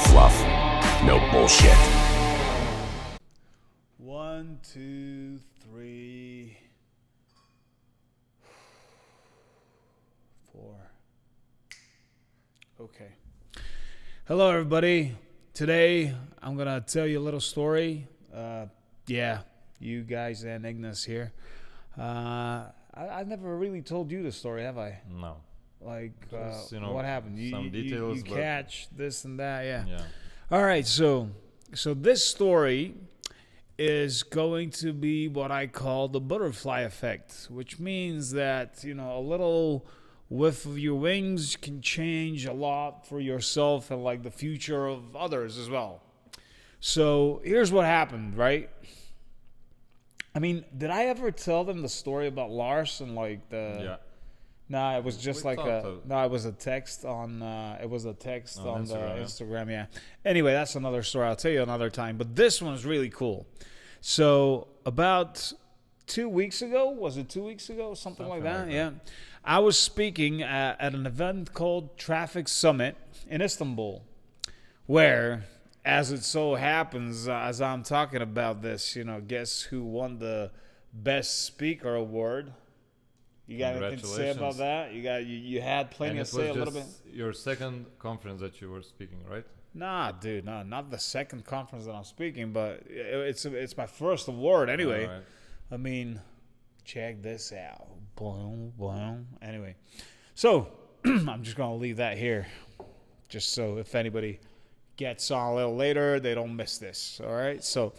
fluff, no bullshit. 1, 2, 3, 4. Okay. Hello, everybody. Today, I'm going to tell you a little story. You guys and Ignace here. I've never really told you the story, have I? No. Like, Just, what happened? Some details. You catch this and that, yeah. Yeah. All right, so this story is going to be what I call the butterfly effect, which means that, a little whiff of your wings can change a lot for yourself and like the future of others as well. So here's what happened, right? I mean, did I ever tell them the story about Lars and like the? Yeah. No, it was just We like talked it was a text on. It was a text on the Instagram, yeah. Instagram. Yeah. Anyway, that's another story. I'll tell you another time. But this one is really cool. So about 2 weeks ago, was it 2 weeks ago, something like that? Yeah. I was speaking at an event called Traffic Summit in Istanbul, where, as it so happens, as I'm talking about this, guess who won the Best Speaker Award? You got anything to say about that? You had plenty to say a little bit. Your second conference that you were speaking, right? Nah, dude, no, not the second conference that I'm speaking, but it's my first award anyway. All right. I mean, check this out. Boom, boom. Anyway, so I'm just gonna leave that here, just so if anybody gets on a little later, they don't miss this. All right, so.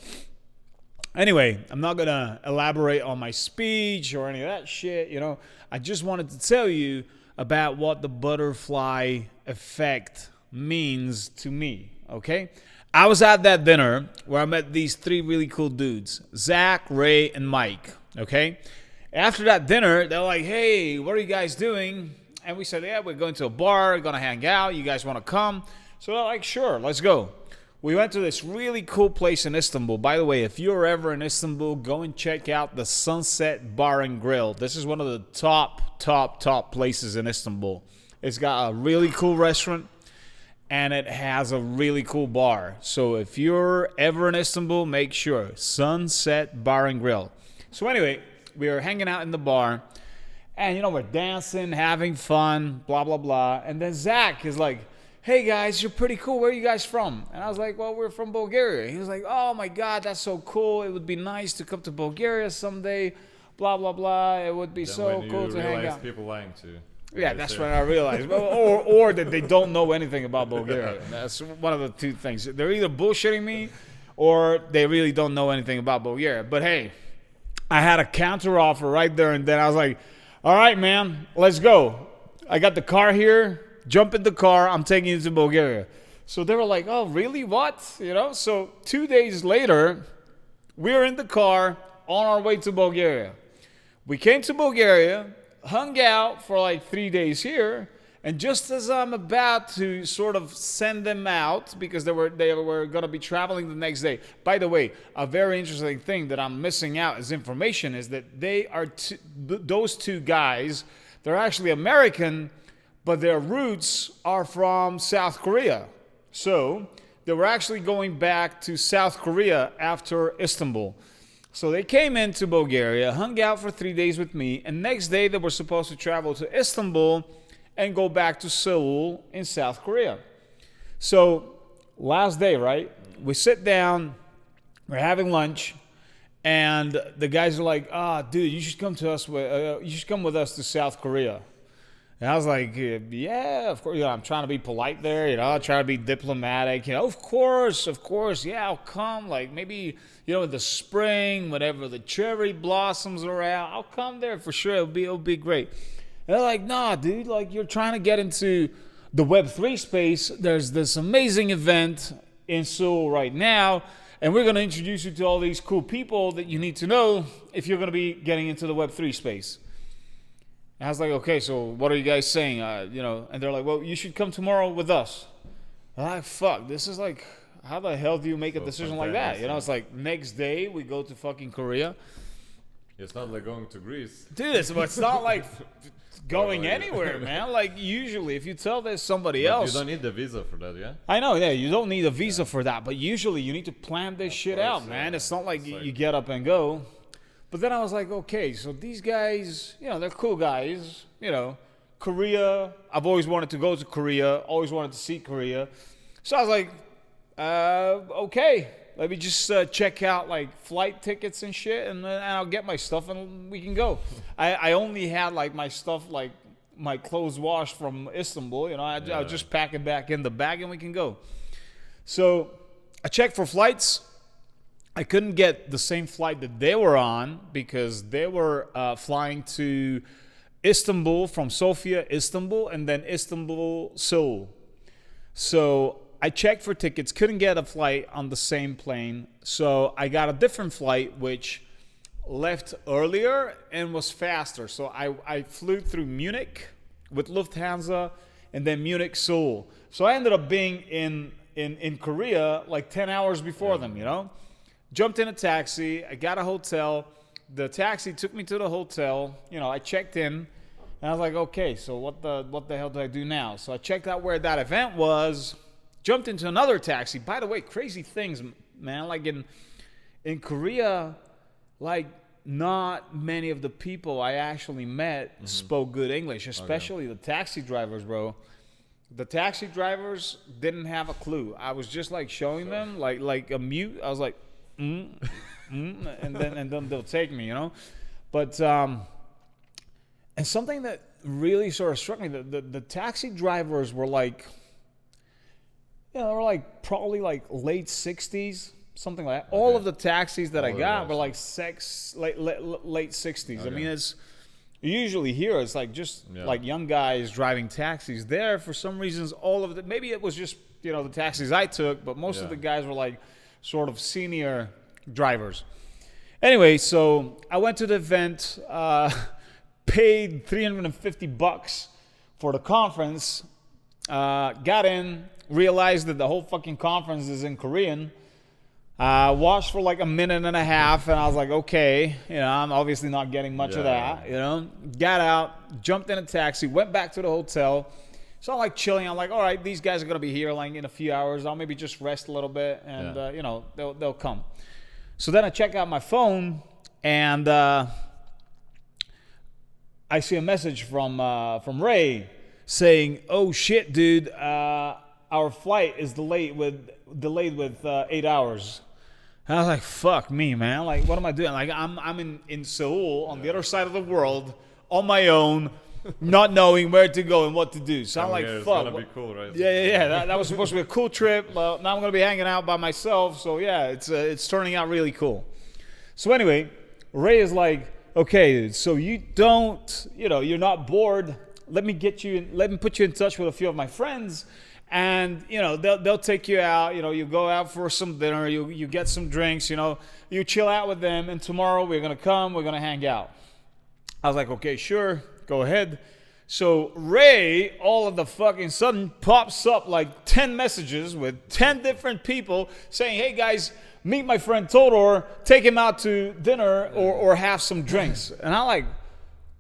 Anyway, I'm not going to elaborate on my speech or any of that shit, I just wanted to tell you about what the butterfly effect means to me, okay? I was at that dinner where I met these 3 really cool dudes, Zach, Ray, and Mike, okay? After that dinner, they're like, hey, what are you guys doing? And we said, yeah, we're going to a bar, going to hang out. You guys want to come? So they're like, sure, let's go. We went to this really cool place in Istanbul. By the way, if you're ever in Istanbul, go and check out the Sunset Bar and Grill. This is one of the top places in Istanbul. It's got a really cool restaurant, and it has a really cool bar. So if you're ever in Istanbul, make sure. Sunset Bar and Grill. So anyway, we were hanging out in the bar, and, we're dancing, having fun, blah, blah, blah. And then Zach is like, hey guys, you're pretty cool. Where are you guys from? And I was like, well, we're from Bulgaria. He was like, oh my God, that's so cool. It would be nice to come to Bulgaria someday. Blah, blah, blah. It would be Then so when cool you to hang realize out. people lying to you. Yeah, that's when I realized. Or that they don't know anything about Bulgaria. That's one of the two things. They're either bullshitting me or they really don't know anything about Bulgaria. But hey, I had a counter offer right there and then. I was like, all right, man, let's go. I got the car here. Jump in the car, I'm taking you to Bulgaria. So they were like, oh, really? What? So 2 days later, we're in the car on our way to Bulgaria. We came to Bulgaria, hung out for like 3 days here, and just as I'm about to sort of send them out, because they were going to be traveling the next day. By the way, a very interesting thing that I'm missing out as information is that they are those 2 guys, they're actually American, but their roots are from South Korea. So they were actually going back to South Korea after Istanbul. So they came into Bulgaria, hung out for 3 days with me, and next day they were supposed to travel to Istanbul and go back to Seoul in South Korea. So last day, right? We sit down, we're having lunch, and the guys are like, dude, you should come with us to South Korea. And I was like, yeah, of course. I'm trying to be polite there, trying to be diplomatic. Of course, yeah, I'll come. Like maybe, in the spring, whenever the cherry blossoms are out, I'll come there for sure. It'll be great. And they're like, nah, dude, like you're trying to get into the Web3 space. There's this amazing event in Seoul right now, and we're going to introduce you to all these cool people that you need to know if you're going to be getting into the Web3 space. And I was like, okay, so what are you guys saying? And they're like, well, you should come tomorrow with us. And I'm like, fuck, this is like, how the hell do you make a decision like that? It's like next day we go to fucking Korea. It's not like going to Greece. Dude, it's not like going anywhere, man. Like usually, if you tell this somebody else, you don't need the visa for that, yeah. I know, yeah, you don't need a visa for that, but usually you need to plan this shit out, man. It's not like you get up and go. But then I was like, okay, so these guys, they're cool guys, Korea. I've always wanted to go to Korea, always wanted to see Korea. So I was like, okay, let me just check out like flight tickets and shit, and then I'll get my stuff and we can go. I only had like my stuff, like my clothes washed from Istanbul. I'll just pack it back in the bag and we can go. So I checked for flights. I couldn't get the same flight that they were on because they were flying to Istanbul from Sofia, Istanbul, and then Istanbul, Seoul. So I checked for tickets, couldn't get a flight on the same plane. So I got a different flight, which left earlier and was faster. So I flew through Munich with Lufthansa and then Munich, Seoul. So I ended up being in Korea like 10 hours before them, Jumped in a taxi. I got a hotel. The taxi took me to the hotel. I checked in. And I was like, okay, so what the hell do I do now? So I checked out where that event was. Jumped into another taxi. By the way, crazy things, man. Like in Korea, like not many of the people I actually met spoke good English, especially the taxi drivers, bro. The taxi drivers didn't have a clue. I was just like showing them like a mute. I was like, and then they'll take me, But and something that really sort of struck me, the taxi drivers were like, they were like probably like late 60s, something like that. Okay. All of the taxis that I got were like late 60s. Okay. I mean, it's usually here it's like just like young guys driving taxis. There, for some reasons, all of the, maybe it was just the taxis I took, but most of the guys were like sort of senior drivers. Anyway, so I went to the event, paid $350 for the conference, got in. Realized that the whole fucking conference is in Korean. Watched for like a minute and a half, and I was like, okay, I'm obviously not getting much of that, Got out, jumped in a taxi, went back to the hotel. So I'm like chilling. I'm like, all right, these guys are gonna be here like in a few hours. I'll maybe just rest a little bit, and they'll come. So then I check out my phone, and I see a message from Ray saying, "Oh shit, dude. Our flight is delayed with 8 hours." And I was like, fuck me, man. Like, what am I doing? Like, I'm in Seoul on the other side of the world on my own, not knowing where to go and what to do. So I'm like, fuck. It's gonna be cool, right? Yeah. That was supposed to be a cool trip. But now I'm gonna be hanging out by myself. So yeah, it's turning out really cool. So anyway, Ray is like, okay, so you don't, you're not bored. Let me put you in touch with a few of my friends. And, they'll take you out, you go out for some dinner, you get some drinks, you chill out with them. And tomorrow we're going to hang out. I was like, okay, sure, go ahead. So Ray, all of the fucking sudden, pops up like 10 messages with 10 different people saying, hey guys, meet my friend Todor, take him out to dinner or have some drinks. And I'm like,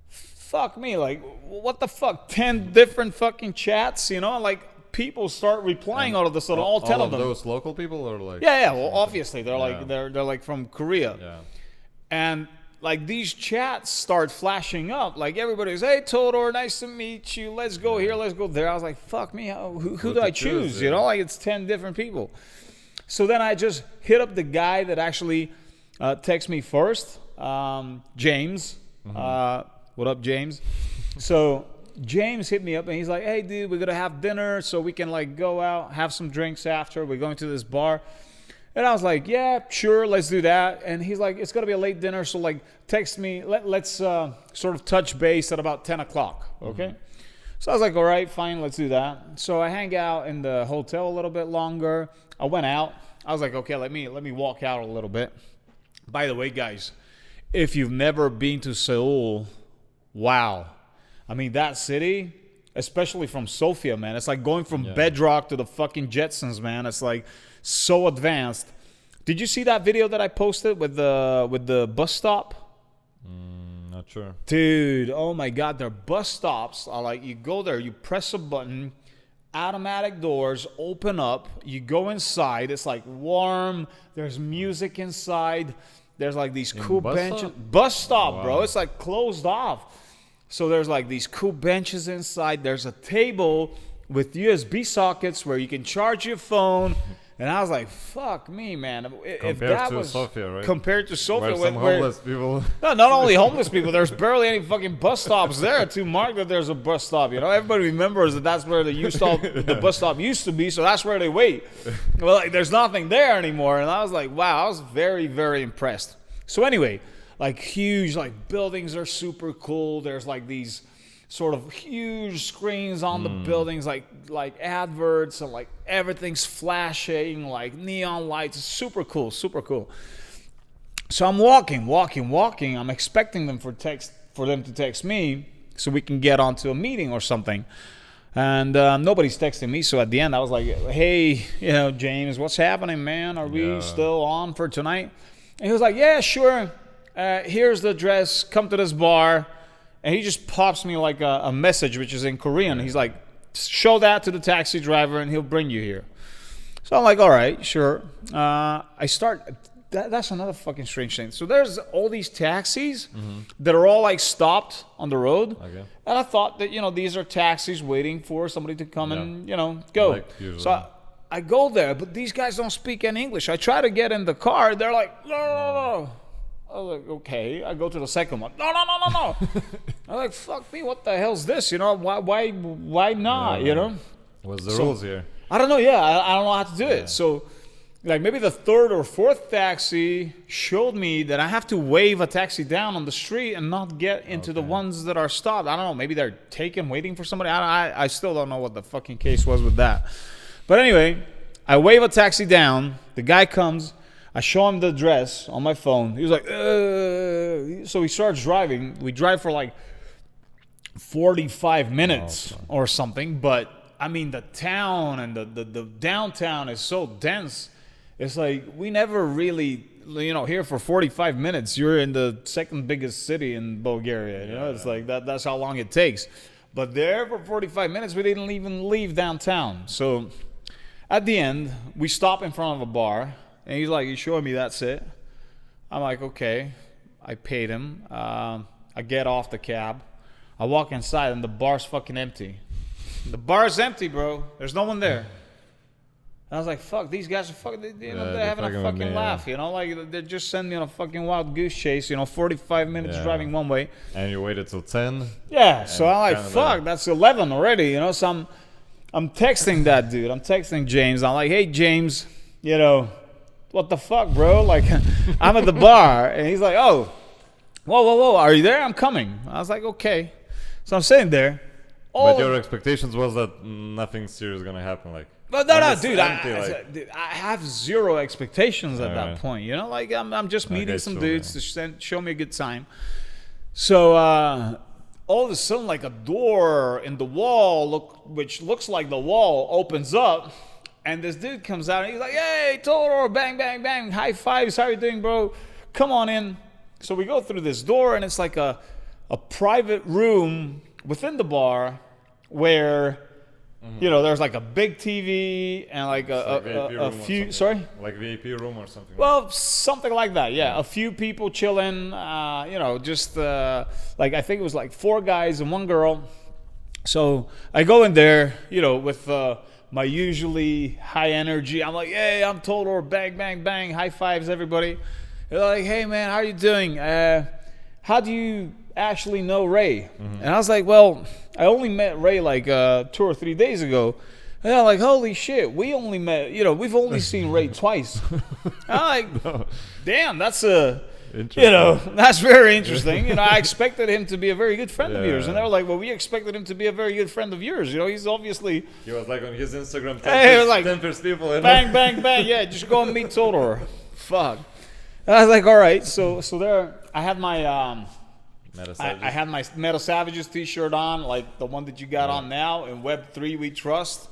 fuck me, like, what the fuck? 10 different fucking chats, like, people start replying all of this, all 10 of them. Those local people or like? Yeah. Well, obviously they're like they're like from Korea. Yeah. And like these chats start flashing up. Like everybody's, hey Todor, nice to meet you. Let's go here, let's go there. I was like, fuck me, who do I choose? Like it's 10 different people. So then I just hit up the guy that actually texted me first, James. What up, James? So James hit me up and he's like, hey dude, we're gonna have dinner so we can like go out, have some drinks after. We're going to this bar. And I was like, yeah, sure, let's do that. And he's like, it's gonna be a late dinner, so like text me, let's sort of touch base at about 10 o'clock, okay? So I was like, all right, fine, let's do that. So I hang out in the hotel a little bit longer. I went out. I was like, okay, let me walk out a little bit. By the way, guys, if you've never been to Seoul, wow. I mean, that city, especially from Sofia, man, it's like going from Bedrock to the fucking Jetsons, man. It's like so advanced. Did you see that video that I posted with the bus stop? Not sure. Dude, oh my God, their bus stops are like, you go there, you press a button, automatic doors open up, you go inside, it's like warm, there's music inside, there's like these cool bus benches. stop? Bus stop, bro, Wow. it's like closed off. So there's like these cool benches inside, there's a table with USB sockets where you can charge your phone. And I was like, fuck me, man. If Compared that to was Sofia, right? compared to Sofia, Where some homeless people. no, not only homeless people. There's barely any fucking bus stops there to mark that there's a bus stop. You know, everybody remembers that that's where the bus stop used to be. So that's where they wait. Well, like, there's nothing there anymore. And I was like, wow, I was very, very impressed. So anyway, like huge, like buildings are super cool. There's like these sort of huge screens on the buildings, like adverts, and like everything's flashing, like neon lights. It's super cool, super cool. So I'm walking. I'm expecting them for them to text me so we can get onto a meeting or something. And nobody's texting me. So at the end, I was like, hey, James, what's happening, man? Are we still on for tonight? And he was like, yeah, sure. Here's the address. Come to this bar. And he just pops me like a message, which is in Korean. He's like, show that to the taxi driver and he'll bring you here. So I'm like, all right, sure. That's another fucking strange thing. So there's all these taxis that are all like stopped on the road. Okay. And I thought that, these are taxis waiting for somebody to come and, go. Like usually. So I go there, but these guys don't speak any English. I try to get in the car. They're like, no. I was like, okay. I go to the second one. No. I'm like, fuck me. What the hell's this? Why not? What's the rules here? I don't know. Yeah, I don't know how to do it. So, like maybe the third or fourth taxi showed me that I have to wave a taxi down on the street and not get into the ones that are stopped. I don't know. Maybe they're waiting for somebody. I still don't know what the fucking case was with that. But anyway, I wave a taxi down. The guy comes. I show him the address on my phone. He was like, so he starts driving. We drive for like 45 minutes or something. But I mean, the town and the downtown is so dense. It's like we never really, here for 45 minutes. You're in the second biggest city in Bulgaria. It's like that's how long it takes. But there for 45 minutes, we didn't even leave downtown. So at the end, we stop in front of a bar. And he's like, you showing me that's it? I'm like, okay. I paid him. I get off the cab. I walk inside and the bar's fucking empty. The bar's empty, bro. There's no one there. And I was like, fuck, these guys are fucking, they're having a fucking laugh, like they're just sending me on a fucking wild goose chase, 45 minutes driving one way. And you waited till 10? Yeah, so I'm like, fuck, that's 11 already, so I'm texting that dude. I'm texting James. I'm like, hey, James, what the fuck, bro? Like, I'm at the bar. And he's like, oh, whoa, are you there? I'm coming. I was like, okay. So I'm sitting there. But your expectations was that nothing serious is going to happen, like... No, dude. I have zero expectations at that point. Like I'm just meeting some dudes to show me a good time. So all of a sudden, like a door in the wall, which looks like the wall, opens up. And this dude comes out and he's like, hey, Toro, bang, bang, bang, high fives, how you doing, bro? Come on in. So we go through this door and it's like a private room within the bar where, there's like a big TV and like a few, sorry? Like VIP room or something? Well, something like that, yeah. A few people chilling, just like I think it was like 4 guys and 1 girl. So I go in there, with... my usually high energy. I'm like, hey, I'm Todor, bang, bang, bang, high fives, everybody. They're like, hey, man, how are you doing? How do you actually know Ray? And I was like, well, I only met Ray like 2 or 3 days ago. And they're like, holy shit, we only met, we've only seen Ray twice. I'm like, damn, that's that's very interesting. I expected him to be a very good friend of yours. And they were like, well, we expected him to be a very good friend of yours. He's obviously... He was like on his Instagram, 10 first people. Bang, bang, bang. Yeah, just go and meet Todor. Fuck. And I was like, all right. So there, I had my... I had my Metal Savages t-shirt on, like the one that you got on now, in Web3 We Trust.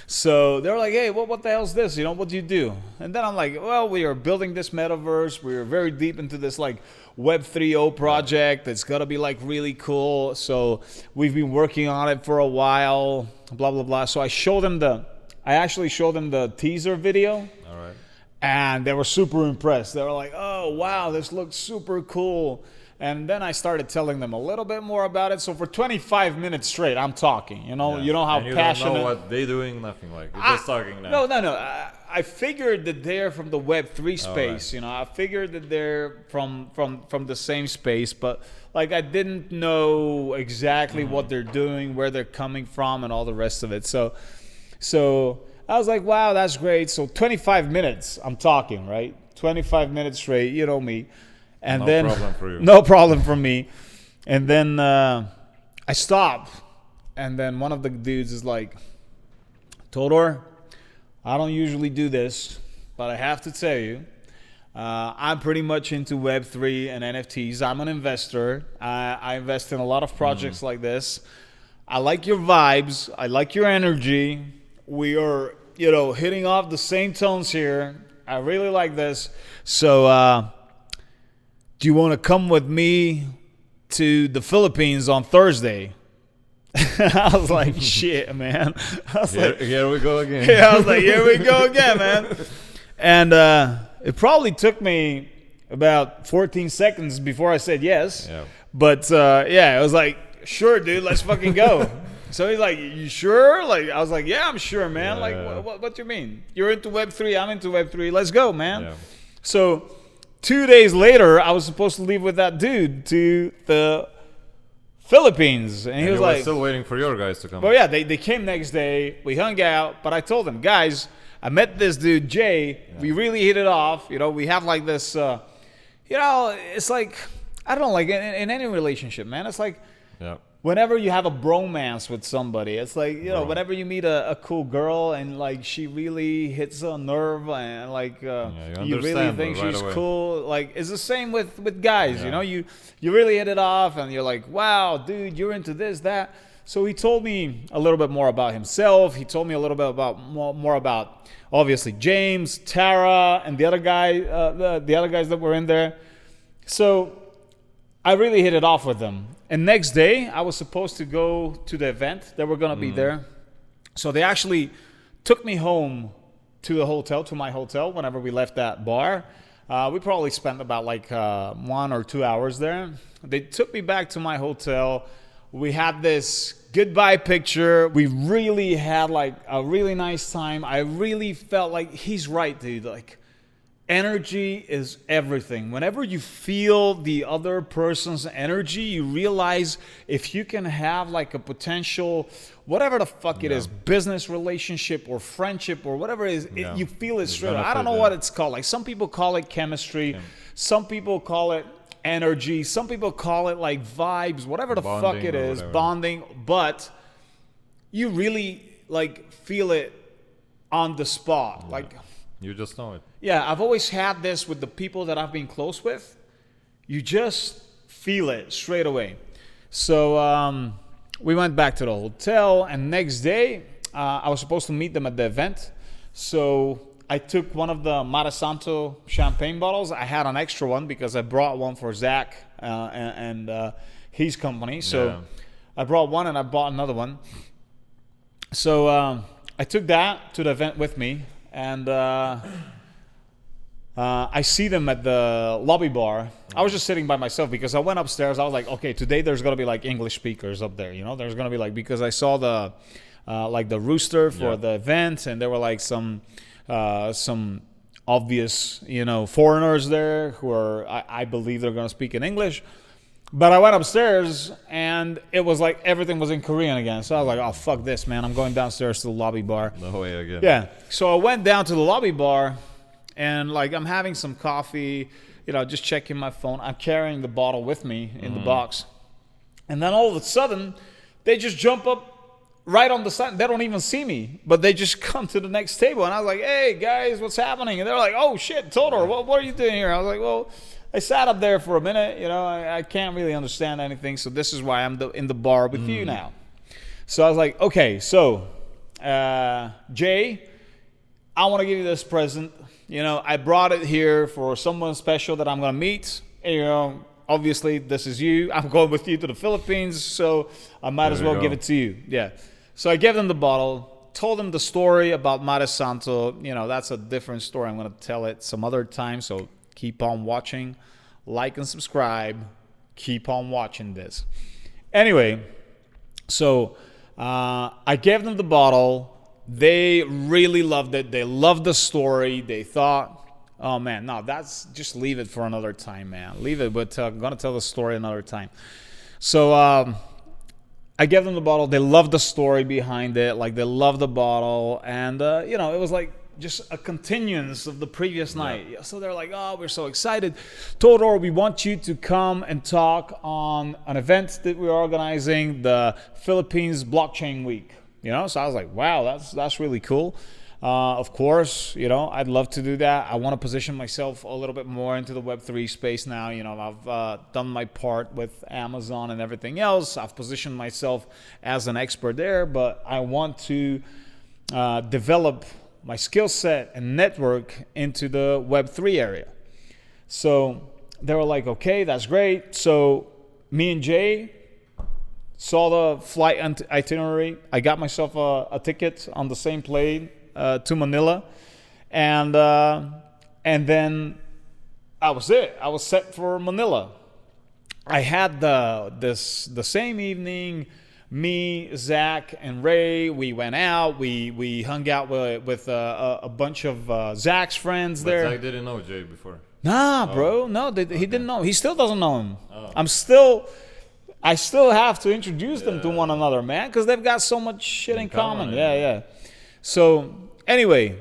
So they're like, hey, what the hell's this? What do you do? And then I'm like, well, we are building this metaverse. We are very deep into this like Web 3.0 project. It's gonna be like really cool. So we've been working on it for a while, blah, blah, blah. So I actually showed them the teaser video. All right. And they were super impressed. They were like, oh, wow, this looks super cool. And then I started telling them a little bit more about it. So for 25 minutes straight, I'm talking. You know how and you passionate. don't know what they doing, nothing like. You're just talking now. No. I figured that they're from the Web3 space. Right. I figured that they're from the same space, but like I didn't know exactly what they're doing, where they're coming from, and all the rest of it. So I was like, wow, that's great. So 25 minutes, I'm talking, right? 25 minutes straight. You know me. And no then, problem for you. No problem for me. And then I stop. And then one of the dudes is like, Todor, I don't usually do this, but I have to tell you, I'm pretty much into Web3 and NFTs. I'm an investor. I invest in a lot of projects like this. I like your vibes. I like your energy. We are, hitting off the same tones here. I really like this. So, do you want to come with me to the Philippines on Thursday? I was like, shit, man. Here we go again. Yeah, I was like, here we go again, man. And it probably took me about 14 seconds before I said yes. Yeah. But it was like, sure, dude, let's fucking go. So he's like, you sure? Like, I was like, yeah, I'm sure, man. What do you mean? You're into Web3, I'm into Web3. Let's go, man. Yeah. So 2 days later, I was supposed to leave with that dude to the Philippines. And he was like, still waiting for your guys to come. Well, yeah, they came next day. We hung out. But I told them, guys, I met this dude, Jay. Yeah. We really hit it off. We have like this, it's like, I don't know, like in any relationship, man. It's like, whenever you have a bromance with somebody, it's like, whenever you meet a cool girl and like she really hits a nerve and like you really think she's cool, like it's the same with guys. You really hit it off and you're like, wow, dude, you're into this, that. So he told me a little bit more about himself. He told me a little bit about more about obviously James, Tara, and the other guy, the other guys that were in there. So I really hit it off with them. And next day, I was supposed to go to the event. They were going to be there. So they actually took me home to my hotel, whenever we left that bar. We probably spent about like 1 or 2 hours there. They took me back to my hotel. We had this goodbye picture. We really had like a really nice time. I really felt like he's right, dude. Like, energy is everything. Whenever you feel the other person's energy, you realize if you can have like a potential, whatever the fuck it is, business relationship or friendship or whatever it is, you feel it straight. I don't know what it's called. Like some people call it chemistry. Some people call it energy. Some people call it like vibes, whatever the fuck it is, bonding. But you really like feel it on the spot. Like, you just know it. Yeah, I've always had this with the people that I've been close with. You just feel it straight away. So we went back to the hotel, and next day I was supposed to meet them at the event. So I took one of the Marasanto champagne bottles. I had an extra one because I brought one for Zach and his company. So I brought one and I bought another one. So I took that to the event with me. And I see them at the lobby bar. I was just sitting by myself because I went upstairs. I was like, okay, today there's going to be like English speakers up there. There's going to be like, because I saw the like the rooster for the event, and there were like some obvious, foreigners there who are, I believe they're going to speak in English. But I went upstairs and it was like everything was in Korean again. So I was like, oh, fuck this, man. I'm going downstairs to the lobby bar. No way again. Yeah. So I went down to the lobby bar and like I'm having some coffee, just checking my phone. I'm carrying the bottle with me in the box. And then all of a sudden, they just jump up right on the side. They don't even see me, but they just come to the next table. And I was like, hey, guys, what's happening? And they're like, oh, shit, Todor, what are you doing here? I was like, well, I sat up there for a minute, I can't really understand anything, so this is why I'm in the bar with you now. So I was like, okay, so Jay, I want to give you this present. You know, I brought it here for someone special that I'm going to meet. You know, obviously, this is you. I'm going with you to the Philippines, so I might as well give it to you. Yeah. So I gave them the bottle, told them the story about Mare Santo. You know, that's a different story. I'm going to tell it some other time, so keep on watching. Like and subscribe. Keep on watching this. Anyway, so I gave them the bottle. They really loved it. They loved the story. They thought, oh man, no, that's just leave it for another time, man. Leave it, but I'm gonna tell the story another time. So I gave them the bottle. They loved the story behind it. Like, they loved the bottle, and you know, it was like just a continuance of the previous night. So they're like, oh, we're so excited. Toro, we want you to come and talk on an event that we're organizing, the Philippines Blockchain Week. You know, so I was like, wow, that's really cool. Of course, you know, I'd love to do that. I want to position myself a little bit more into the Web3 space now. You know, I've done my part with Amazon and everything else. I've positioned myself as an expert there, but I want to develop my skill set and network into the Web3 area. So they were like, okay, that's great. So me and Jay saw the flight itinerary. I got myself a ticket on the same plane to Manila, and then I was it. I was set for Manila. I had the same evening. Me, Zach, and Ray, we went out. We hung out with a bunch of Zach's friends But there. Zach didn't know Jay before. Nah, bro. No, he didn't know. He still doesn't know him. Oh. I still have to introduce them to one another, man, because they've got so much shit in common. Yeah. So anyway,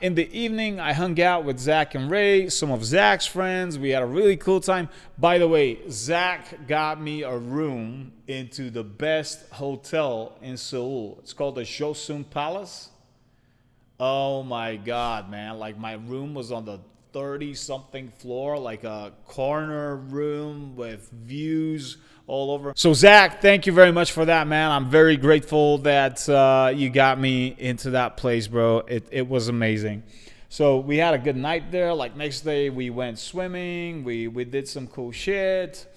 in the evening, I hung out with Zach and Ray, some of Zach's friends. We had a really cool time. By the way, Zach got me a room into the best hotel in Seoul. It's called the Joseon Palace. Oh my God, man. Like, my room was on the 30-something floor, like a corner room with views all over. So Zach, thank you very much for that, man. I'm very grateful that you got me into that place, bro. It was amazing. So we had a good night there. Like, next day we went swimming. We did some cool shit.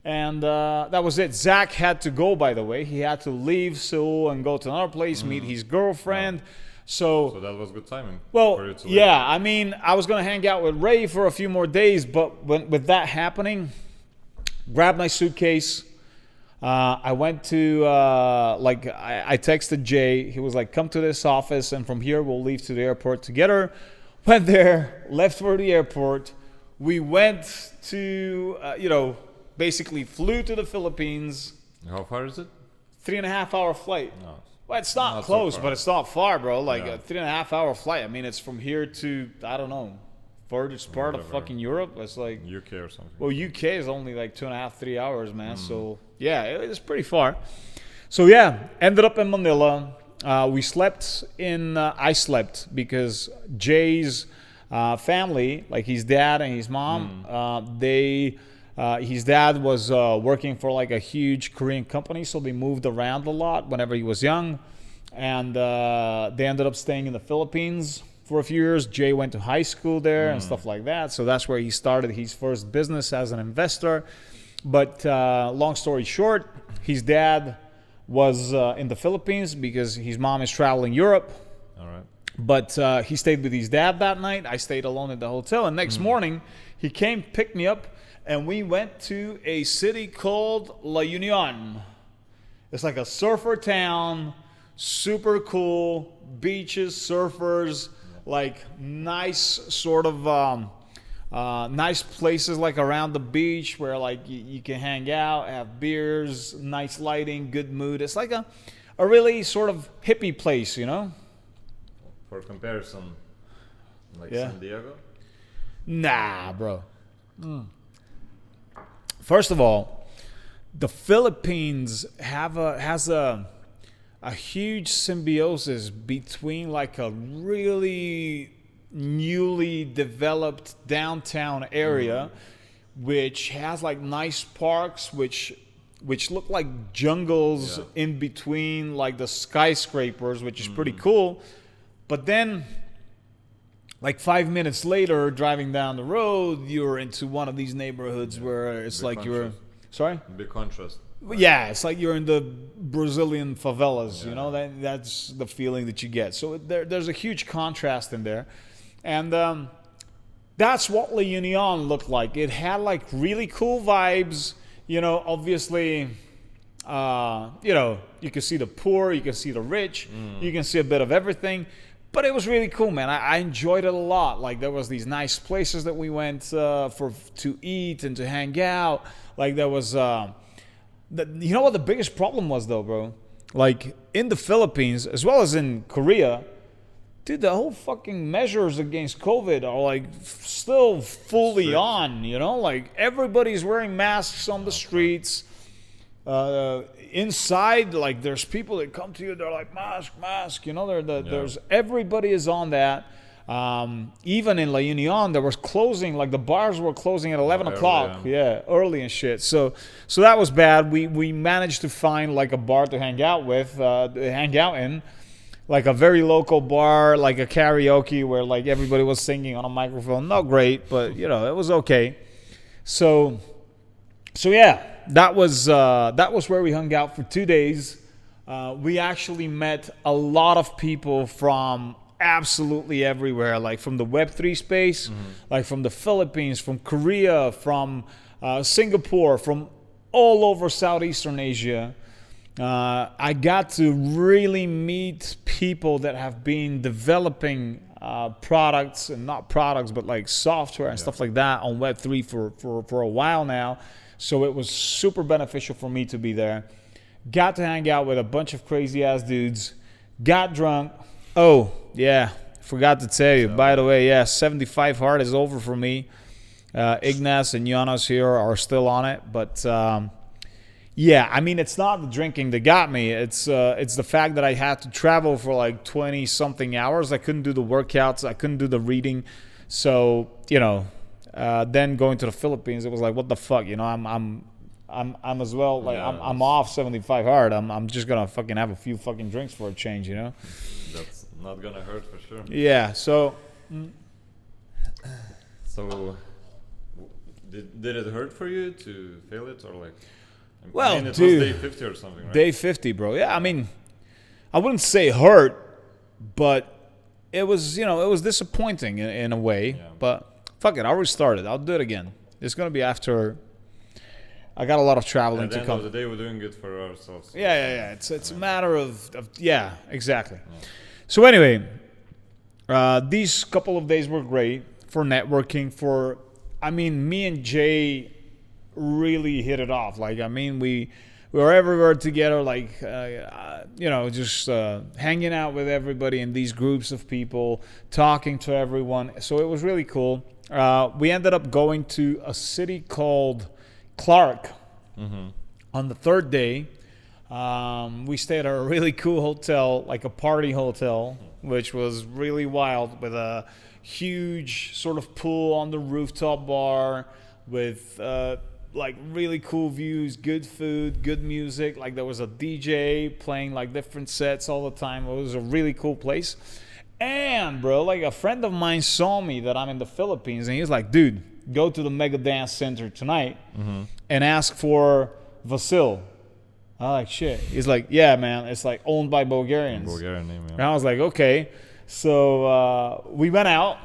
And that was it. Zach had to go, by the way. He had to leave Seoul and go to another place, meet his girlfriend. So that was good timing. Well, for you to yeah, I mean, I was going to hang out with Ray for a few more days, but with that happening, grabbed my suitcase. I went to, I texted Jay. He was like, come to this office, and from here we'll leave to the airport together. Went there, left for the airport. We went to, basically flew to the Philippines. How far is it? 3.5 hour flight. No. Well, it's not close, so but it's not far, bro. Like a 3.5 hour flight. I mean, it's from here to, I don't know, furthest part of fucking Europe. It's like UK or something. Well, UK is only like 2.5, 3 hours, man. So yeah, it's pretty far. So yeah, ended up in Manila. We slept in. I slept because Jay's family, like his dad and his mom, his dad was working for like a huge Korean company, so they moved around a lot whenever he was young, and they ended up staying in the Philippines for a few years. Jay went to high school there and stuff like that, so that's where he started his first business as an investor. But long story short, his dad was in the Philippines because his mom is traveling Europe. All right. But he stayed with his dad that night. I stayed alone in the hotel, and next morning he came, picked me up, and we went to a city called La Union. It's like a surfer town, super cool, beaches, surfers, like nice sort of nice places like around the beach where like you can hang out, have beers, nice lighting, good mood. It's like a really sort of hippie place, you know? For comparison, like Yeah. San Diego? Nah, bro. First of all, the Philippines has a huge symbiosis between like a really newly developed downtown area, which has like nice parks, which which look like jungles in between like the skyscrapers, which is pretty cool. But then, like 5 minutes later, driving down the road, you're into one of these neighborhoods where it's Big like contrast. sorry? Big contrast. Yeah, it's like you're in the Brazilian favelas, you know, that's the feeling that you get. So there's a huge contrast in there. And that's what La Union looked like. It had like really cool vibes, you know, obviously, you know, you can see the poor, you can see the rich, you can see a bit of everything. But it was really cool, man. I enjoyed it a lot. Like there was these nice places that we went to eat and to hang out. Like there was, you know what the biggest problem was though, bro? Like in the Philippines as well as in Korea, dude, the whole fucking measures against COVID are like still fully on, you know? Like everybody's wearing masks on the streets. Inside, like there's people that come to you, they're like mask, you know, there's everybody is on that. Even in La Union, there was closing, like the bars were closing at 11 o'clock. Early and shit. So that was bad. We managed to find like a bar to hang out in, like a very local bar, like a karaoke where like everybody was singing on a microphone. Not great, but you know, it was okay. So yeah. That was where we hung out for 2 days. We actually met a lot of people from absolutely everywhere, like from the Web3 space, like from the Philippines, from Korea, from Singapore, from all over Southeastern Asia. I got to really meet people that have been developing products, and not products, but like software and stuff like that on Web3 for a while now. So it was super beneficial for me to be there. Got to hang out with a bunch of crazy ass dudes. Got drunk. Oh, yeah. Forgot to tell you. By the way, 75 hard is over for me. Ignace and Jonas here are still on it. But, yeah, I mean, it's not the drinking that got me. It's the fact that I had to travel for like 20-something hours. I couldn't do the workouts. I couldn't do the reading. So, you know... then going to the Philippines, it was like, what the fuck, you know? I'm as well like I'm off 75 hard. I'm just gonna fucking have a few fucking drinks for a change, you know? That's not gonna hurt for sure. Yeah. So. So, did it hurt for you to fail it, or like? Well, I mean, it dude, was day 50 or something, right? Day 50, bro. Yeah, I mean, I wouldn't say hurt, but it was, you know, it was disappointing in a way, but. Fuck it, I'll restart it. I'll do it again. It's going to be after... I got a lot of traveling to come. At the end of the day, we're doing it for ourselves. Yeah. It's a matter of... Yeah, exactly. Yeah. So anyway, these couple of days were great for networking, for... I mean, me and Jay really hit it off. Like, I mean, we were everywhere together, like, you know, just hanging out with everybody in these groups of people, talking to everyone. So it was really cool. We ended up going to a city called Clark on the third day. We stayed at a really cool hotel, like a party hotel, which was really wild, with a huge sort of pool on the rooftop bar with like really cool views, good food, good music. Like there was a DJ playing like different sets all the time. It was a really cool place. And bro, like a friend of mine saw me that I'm in the Philippines, and he was like, dude, go to the Mega Dance Center tonight and ask for Vasil. I'm like, shit. He's like, yeah, man, it's like owned by Bulgarians. Bulgarian name, yeah. And I was like, okay. So we went out.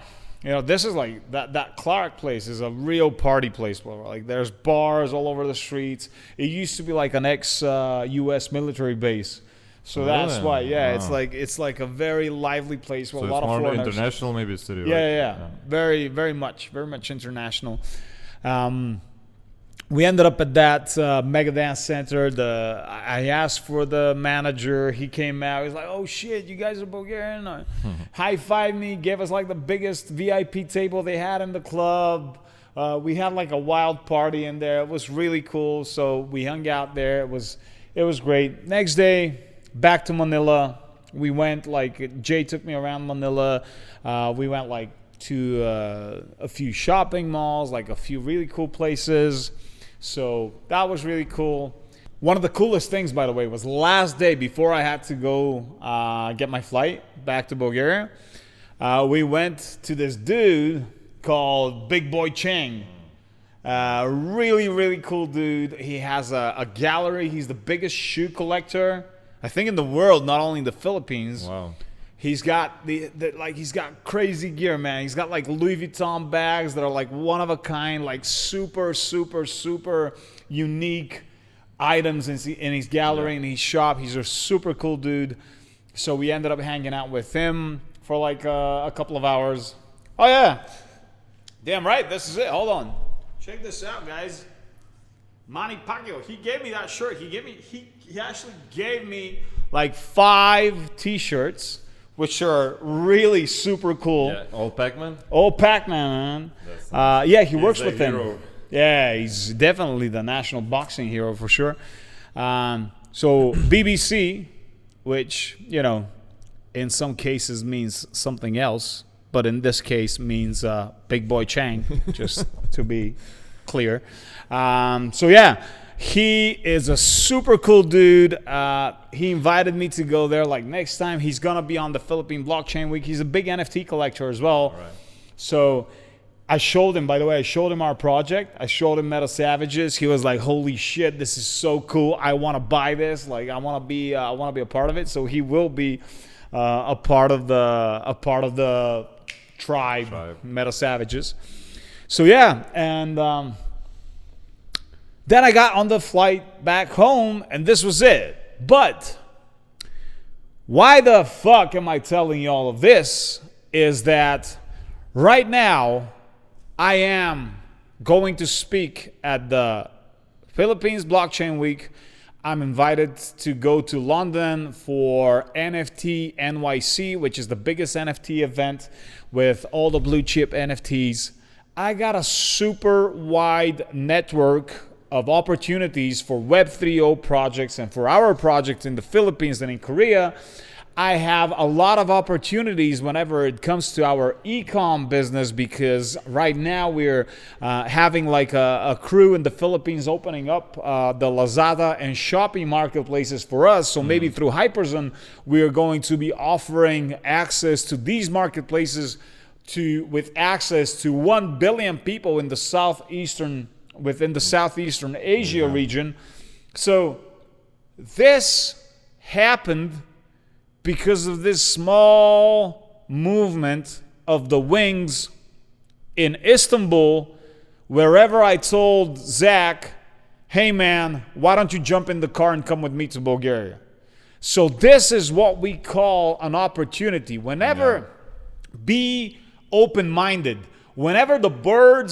You know, this is like, that Clark place is a real party place, bro. Like there's bars all over the streets. It used to be like an ex-US military base. So that's why, it's like a very lively place with a lot of foreigners. So it's more international, maybe city. Yeah. Very much international. We ended up at that Mega Dance Center. I asked for the manager. He came out. He's like, "Oh shit, you guys are Bulgarian." High-fived me. Gave us like the biggest VIP table they had in the club. We had like a wild party in there. It was really cool. So we hung out there. It was great. Next day, back to Manila. We went, like, Jay took me around Manila. We went like to a few shopping malls, like a few really cool places. So that was really cool. One of the coolest things, by the way, was last day before I had to go get my flight back to Bulgaria. We went to this dude called Big Boy Chang. Really, really cool dude. He has a gallery. He's the biggest shoe collector, I think, in the world, not only in the Philippines. Wow. He's got he's got crazy gear, man. He's got like Louis Vuitton bags that are like one of a kind, like super, super, super unique items in his gallery, in his shop. He's a super cool dude. So we ended up hanging out with him for like a couple of hours. Oh yeah, damn right, this is it. Hold on, check this out, guys. Manny Pacquiao, he gave me that shirt. He actually gave me like 5 t-shirts, which are really super cool. Yeah, old Pac-Man. Old Pac-Man, man. Yeah, he works with him. Yeah, he's definitely the national boxing hero for sure. So BBC, which, you know, in some cases means something else, but in this case means Big Boy Chang, just to be clear. So yeah, he is a super cool dude. He invited me to go there. Like next time, he's gonna be on the Philippine Blockchain Week. He's a big NFT collector as well. Right. So I showed him, by the way, I showed him our project. I showed him Metal Savages. He was like, "Holy shit, this is so cool! I want to buy this. Like, I want to be a part of it." So he will be a part of the tribe. Metal Savages. So yeah, and then I got on the flight back home, and this was it. But why the fuck am I telling you all of this? Is that right now I am going to speak at the Philippines Blockchain Week. I'm invited to go to London for NFT NYC, which is the biggest NFT event with all the blue chip NFTs. I got a super wide network of opportunities for Web 3.0 projects, and for our project in the Philippines and in Korea, I have a lot of opportunities whenever it comes to our e-com business, because right now we're having like a crew in the Philippines opening up the Lazada and Shopee marketplaces for us. So maybe through Hyperzone, we are going to be offering access to these marketplaces with access to 1 billion people in the within the Southeastern Asia region. So this happened because of this small movement of the wings in Istanbul, wherever I told Zach, "Hey man, why don't you jump in the car and come with me to Bulgaria?" So this is what we call an opportunity. Whenever, be open-minded. Whenever the bird,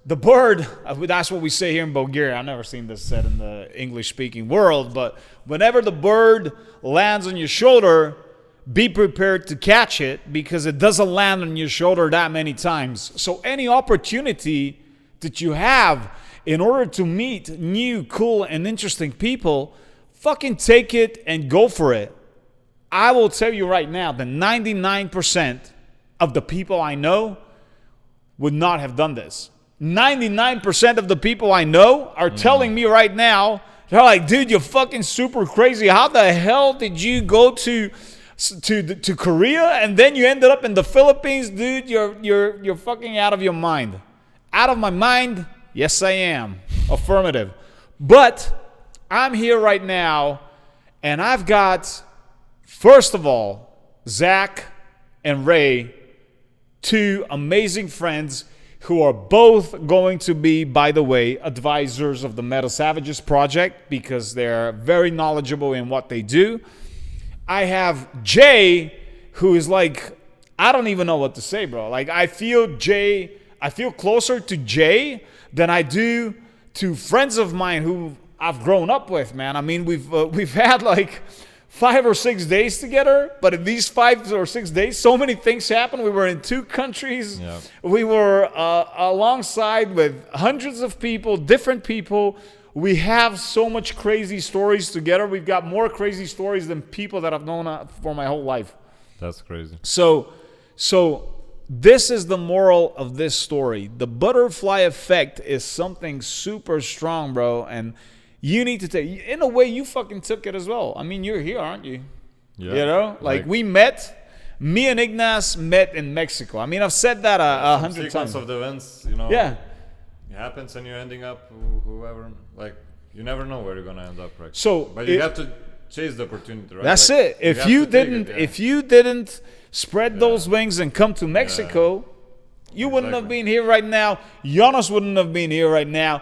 that's what we say here in Bulgaria. I've never seen this said in the English-speaking world, but whenever the bird lands on your shoulder, be prepared to catch it, because it doesn't land on your shoulder that many times. So any opportunity that you have in order to meet new, cool, and interesting people, fucking take it and go for it. I will tell you right now that 99% of the people I know would not have done this. 99% of the people I know are telling me right now, they're like, "Dude, you're fucking super crazy. How the hell did you go to Korea and then you ended up in the Philippines? Dude, you're fucking out of your mind." Out of my mind? Yes, I am. Affirmative. But I'm here right now, and I've got, first of all, Zach and Ray, 2 amazing friends who are both going to be, by the way, advisors of the Metal Savages project, because they're very knowledgeable in what they do. I have Jay, who is like, I don't even know what to say, bro. Like, I feel closer to Jay than I do to friends of mine who I've grown up with, man. I mean, we've had like 5 or 6 days together, but in these 5 or 6 days, so many things happened. We were in 2 countries. Yeah. We were alongside with hundreds of people, different people. We have so much crazy stories together. We've got more crazy stories than people that I've known for my whole life. That's crazy. So this is the moral of this story. The butterfly effect is something super strong, bro. And you need to take. In a way, you fucking took it as well. I mean, you're here, aren't you? Yeah. You know, like we met. Me and Ignace met in Mexico. I mean, I've said that 100 times. Of the events, you know. Yeah. It happens, and you're ending up whoever. Like you never know where you're gonna end up, right? So, but you have to chase the opportunity, right? That's like, it. If you didn't spread those wings and come to Mexico, you wouldn't have been here right now. Jonas wouldn't have been here right now,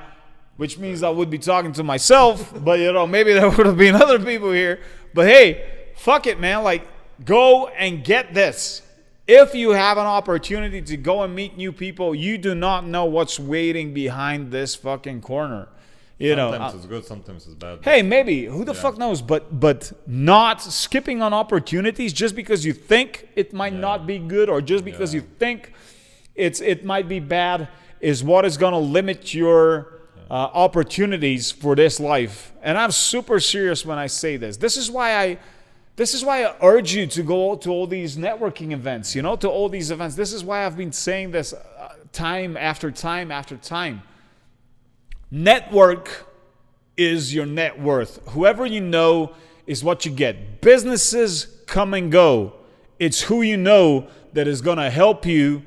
which means I would be talking to myself. But you know, maybe there would have been other people here. But hey, fuck it, man. Like, go and get this. If you have an opportunity to go and meet new people, you do not know what's waiting behind this fucking corner. You know, sometimes it's good, sometimes it's bad. Hey, maybe. Who the fuck knows? But not skipping on opportunities just because you think it might not be good or just because you think it might be bad is what is going to limit your opportunities for this life. And I'm super serious when I say this. This is why I urge you to go to all these networking events, you know, to all these events. This is why I've been saying this time after time after time. Network is your net worth. Whoever you know is what you get. Businesses come and go. It's who you know that is going to help you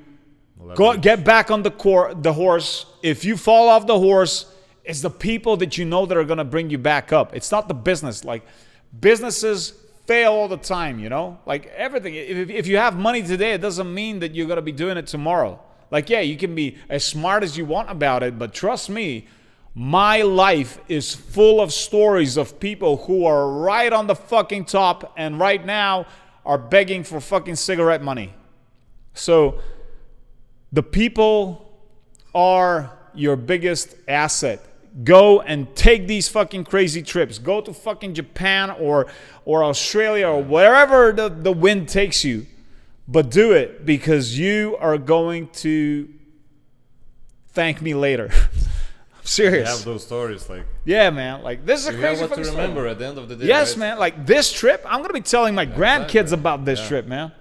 get back on the horse. If you fall off the horse, it's the people that you know that are going to bring you back up. It's not the business. Like, businesses fail all the time, you know? Like, everything. If you have money today, it doesn't mean that you're going to be doing it tomorrow. Like, yeah, you can be as smart as you want about it, but trust me, my life is full of stories of people who are right on the fucking top and right now are begging for fucking cigarette money. So the people are your biggest asset. Go and take these fucking crazy trips. Go to fucking Japan or Australia or wherever the wind takes you. But do it because you are going to thank me later. Serious. You have those stories, like man, like this is a crazy have what fucking to remember story. at the end of the day. Yes, right? man. Like this trip, I'm gonna be telling my grandkids about this trip, man.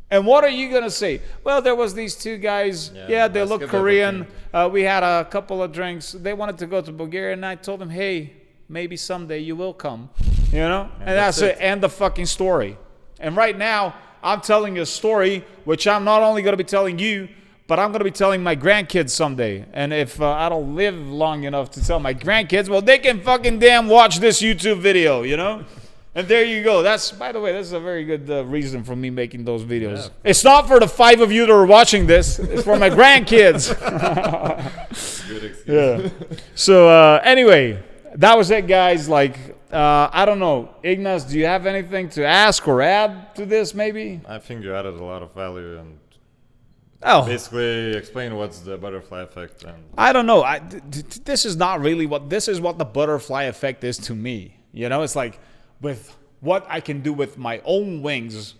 And what are you gonna say? Well, there was these two guys. Yeah, they look Korean. We had a couple of drinks. They wanted to go to Bulgaria, and I told them, hey, maybe someday you will come. You know, and that's it. End the fucking story. And right now, I'm telling you a story, which I'm not only gonna be telling you, but I'm going to be telling my grandkids someday. And if I don't live long enough to tell my grandkids, well, they can fucking damn watch this YouTube video, you know? And there you go. That's, by the way, this is a very good reason for me making those videos. Yeah. It's not for the 5 of you that are watching this. It's for my grandkids. Good excuse. Yeah. So anyway, that was it, guys. Like, I don't know. Ignace, do you have anything to ask or add to this, maybe? I think you added a lot of value and basically explain what's the butterfly effect. And I don't know. This is not really this is what the butterfly effect is to me. You know, it's like with what I can do with my own wings.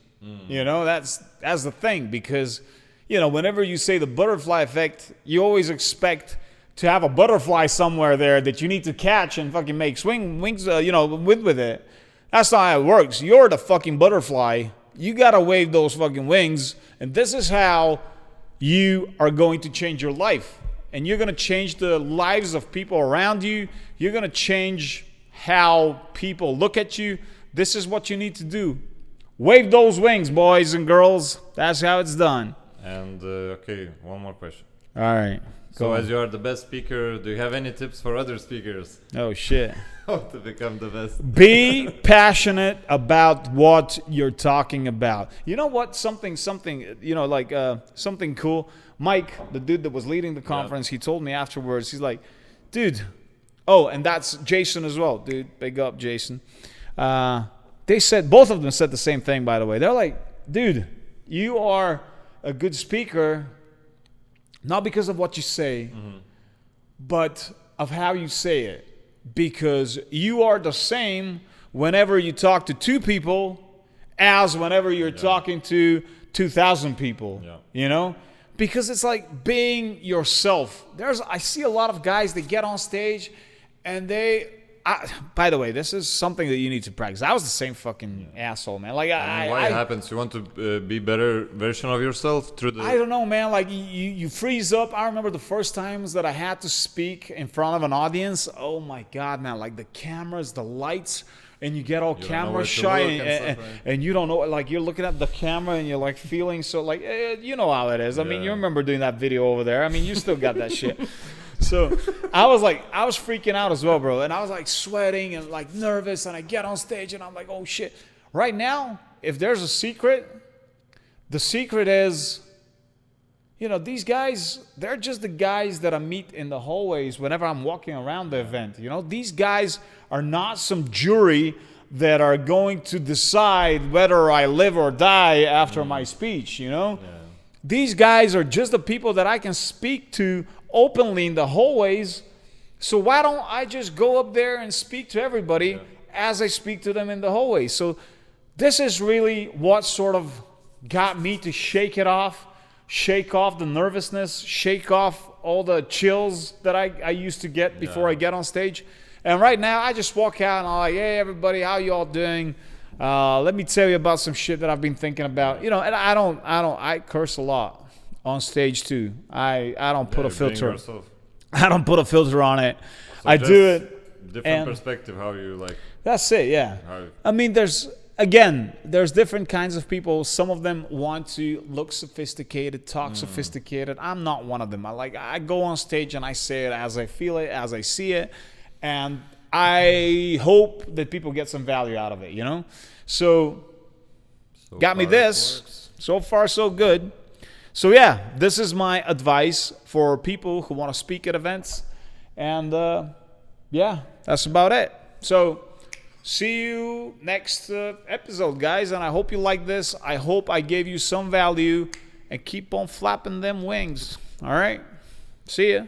You know, that's the thing, because, you know, whenever you say the butterfly effect, you always expect to have a butterfly somewhere there that you need to catch and fucking make wings, you know, with it. That's not how it works. You're the fucking butterfly. You gotta wave those fucking wings, and this is how you are going to change your life, and you're going to change the lives of people around you. You're going to change how people look at you. This is what you need to do. Wave those wings, boys and girls. That's how it's done. And okay, one more question. All right. So as you are the best speaker, do you have any tips for other speakers? Oh shit. How to become the best? Be passionate about what you're talking about. You know what? Something, you know, like something cool. Mike, the dude that was leading the conference, he told me afterwards, he's like, dude, oh, and that's Jason as well, dude. Big up, Jason. They said, both of them said the same thing, by the way. They're like, dude, you are a good speaker, not because of what you say, but of how you say it. Because you are the same whenever you talk to 2 people as whenever you're talking to 2,000 people. You know? Because it's like being yourself. I see a lot of guys that get on stage and they by the way, this is something that you need to practice. I was the same fucking asshole, man. Like why it happens? You want to be better version of yourself through the. I don't know, man. Like you freeze up. I remember the first times that I had to speak in front of an audience. Oh my god, man! Like the cameras, the lights, and you get all camera shy, and you don't know. Like you're looking at the camera and you're like feeling so like you know how it is. I mean, you remember doing that video over there. I mean, you still got that shit. So I was freaking out as well, bro. And I was like sweating and like nervous. And I get on stage and I'm like, oh shit. Right now, if there's a secret, the secret is, you know, these guys, they're just the guys that I meet in the hallways whenever I'm walking around the event. You know, these guys are not some jury that are going to decide whether I live or die after my speech, you know. Yeah. These guys are just the people that I can speak to openly in the hallways. So why don't I just go up there and speak to everybody as I speak to them in the hallways? So this is really what sort of got me to shake off the nervousness, shake off all the chills that I used to get before I get on stage. And right now I just walk out and I'm like, hey everybody, how you all doing? Let me tell you about some shit that I've been thinking about. You know, and I curse a lot on stage too. I don't put a filter. I don't put a filter on it. So I do it. Different perspective how you like. That's it, yeah. I mean, there's different kinds of people. Some of them want to look sophisticated, talk sophisticated. I'm not one of them. I go on stage and I say it as I feel it, as I see it, and I hope that people get some value out of it, you know? So got me this. So far, so good. So yeah, this is my advice for people who want to speak at events. And yeah, that's about it. So see you next episode, guys. And I hope you like this. I hope I gave you some value. And keep on flapping them wings. All right? See ya.